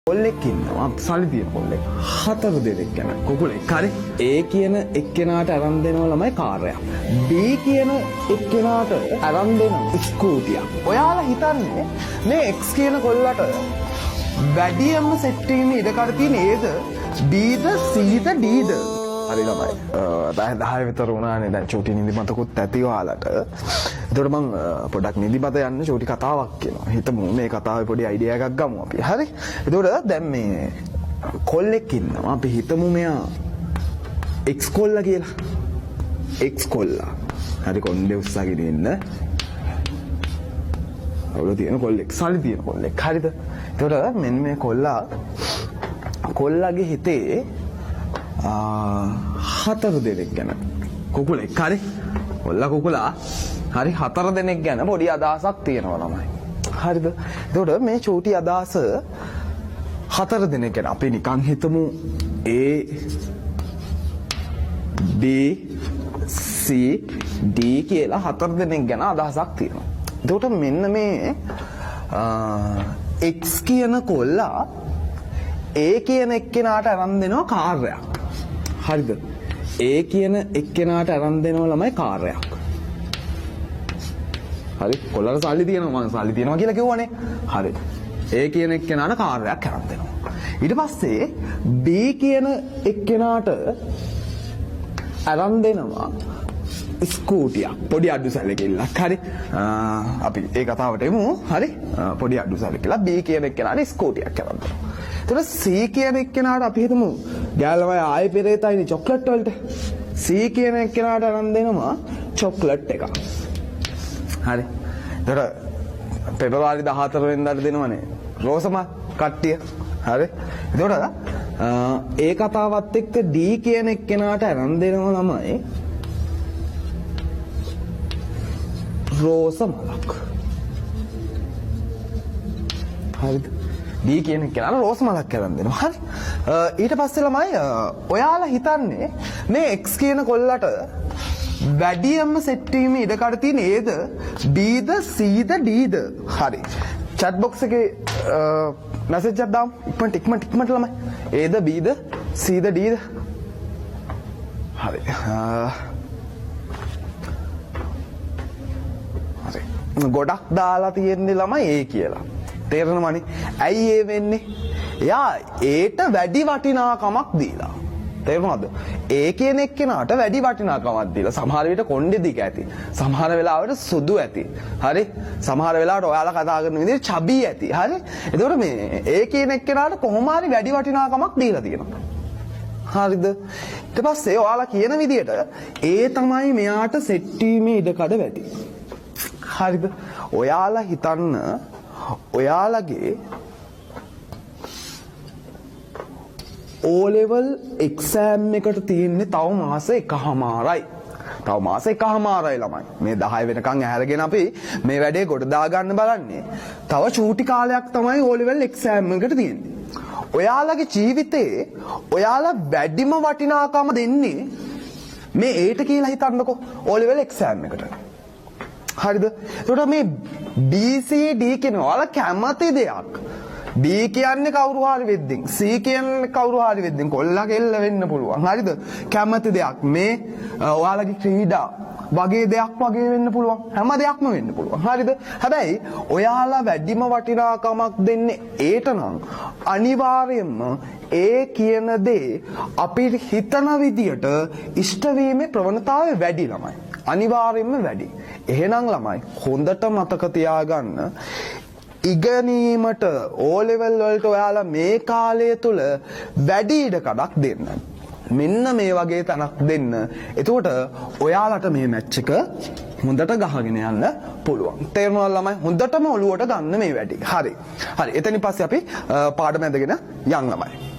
කොල්ලෙක් ඉන්නවා සල්ලි තියෙන කොල්ලෙක් 4 දෙනෙක් ගැන කුකුලෙක් හරි A කියන එක්කෙනාට අරන් දෙනවා ළමයි කාර්යයක් B කියන එක්කෙනාට අරන් දෙනවා ස්කූටියක් ඔයාලා හිතන්නේ මේ X කියන කොල්ලට වැඩියම සෙට් වීමේ ඉඩකඩ තියෙන Aද Bද Cද Dද හරි ළමයි 10 විතර වුණානේ දැන් චූටි නිදිමතකුත් ඇති ඔයාලට එතකොට මම පොඩක් නිදිමත යන්න චූටි කතාවක් කියනවා හිතමු මේ කතාවේ පොඩි අයිඩියා එකක් ගමු අපි හරි එතකොට දැන් මේ කොල්ලෙක් ඉන්නවා අපි හිතමු මෙයා X කොල්ලා කියලා X කොල්ලා හරි කොණ්ඩේ උස්සගෙන ඉන්න අවුල තියෙන කොල්ලෙක් සල්ලි තියෙන කොල්ලෙක් හරිද එතකොට මෙන්න මේ කොල්ලාගේ හිතේ 4 දෙනෙක් ගැන කුකුලෙක් හරි කොල්ලා හරි 4 දෙනෙක් ගැන පොඩි අදහසක් තියෙනවා ළමයි හරිද එතකොට මේ චූටි අදහස 4 දෙනෙක් ගැන අපි නිකන් හිතමු A B C D කියලා 4 දෙනෙක් ගැන අදහසක් තියෙනවා එතකොට මෙන්න මේ X කියන කොල්ලා A කියන එක්කෙනාට අරන් දෙනවා කාර්යයක් හරිද A කියන එක්කෙනාට අරන් දෙනවා ළමයි කාර්යයක් හරි කොල්ලට සල්ලි තියෙනවා මම සල්ලි තියෙනවා කියලා කිව්වනේ හරි A කියන එක්කෙනාට කාර්යයක් අරන් දෙනවා ඊට පස්සේ B කියන එක්කෙනාට අරන් දෙනවා ස්කූටියක් පොඩි අඩු සැලකිල්ලක් හරි අපි ඒ කතාවට එමු හරි පොඩි අඩු සැලකිල්ලක් B කියන එක්කෙනාට ස්කූටියක් අරන් දෙනවා එතකොට C කියන එක්කෙනාට අපි හිතමු ගෑල්ලමයි ආයෙ පෙරේතයිනේ චොක්ලට් වලට C කියන එක්කෙනාට අරන් දෙනවා චොක්ලට් එකක් හරි එතකොට පෙබරවාරි 14 වෙනිදාට දෙනවනේ රෝසම කට්ටිය හරි එතකොට ඒ කතාවත් එක්ක D කියන එක්කෙනාට අරන් දෙනවා ළමයි රෝස මලක් හරිද D කියන කෙනාට රෝස් මලක් අරන් දෙනවා හරි ඊට පස්සේ ළමයි ඔයාලා හිතන්නේ මේ X කියන කොල්ලට වැඩියම සෙට් වීමේ ඉඩකඩ තියෙන Aද Bද Cද Dද හරි chat box එකේ message එකක් දාමු ඉක්මනට ළමයි Aද Bද Cද Dද හරි ගොඩක් දාලා තියෙන්නේ ළමයි A කියලා තේරෙනවනේ ඇයි ඒ වෙන්නේ එයා ඒට වැඩි වටිනාකමක් දීලා තේරුණාද ඒ කියන එක්කෙනාට වැඩි වටිනාකමක් දීලා සමහර විට කොණ්ඩේ දිග ඇති සමහර වෙලාවට සුදු ඇති හරි සමහර වෙලාවට ඔයාලා කතා කරන විදිහට චබි ඇති හරි එතකොට මේ ඒ කියන එක්කෙනාට කොහොම හරි වැඩි වටිනාකමක් දීලා තියෙනවා හරිද ඊට පස්සේ ඔයාලා කියන විදිහට ඒ තමයි මෙයාට සෙට් වීමේ ඉඩකඩ වැඩි හරිද ඔයාලා හිතන්න ඔයාලගේ O level exam එකට තියෙන්නේ තව මාස එකහමාරයි. තව මාස එකහමාරයි ළමයි. මේ 10 වෙනකන් ඇහැරගෙන අපි මේ වැඩේ ගොඩ දා ගන්න බලන්නේ. තව චූටි කාලයක් තමයි O level exam එකට තියෙන්නේ. ඔයාලගේ ජීවිතේ ඔයාලා වැඩිම වටිනාකම දෙන්නේ මේ ඒට කියලා හිතන්නකෝ O level exam එකට. හරිද? ඒකට මේ BCD කියන ඔයාලා කැමති දෙයක්. B කියන්නේ කවුරු හරි වෙද්දින් C කියන්නේ කවුරු හරි වෙද්දින් කොල්ලා කෙල්ල වෙන්න පුළුවන්. හරිද? කැමති දෙයක් මේ ඔයාලගේ ක්‍රීඩා වගේ දෙයක් වගේ වෙන්න පුළුවන්. හැම දෙයක්ම වෙන්න පුළුවන්. හරිද? හැබැයි ඔයාලා වැඩිම වටිනාකමක් දෙන්නේ ඒට නම් අනිවාර්යයෙන්ම ඒ කියන දේ අපි හිතන විදියට ඉෂ්ට වීමේ ප්‍රවණතාවය වැඩි ළමයි. අනිවාර්යයෙන්ම වැඩි. එහෙනම් ළමයි හොඳට මතක තියාගන්න ඉගෙනීමට O level වලට ඔයාලා මේ කාලය තුල වැඩි ඉඩකඩක් දෙන්න. මෙන්න මේ වගේ තැනක් දෙන්න. එතකොට ඔයාලට මේ මැච් එක හොඳට ගහගෙන යන්න පුළුවන්. තේරුණාද ළමයි? හොඳටම ඔලුවට ගන්න මේ වැඩි. හරි. එතනින් පස්සේ අපි පාඩම ඇදගෙන යන් ළමයි.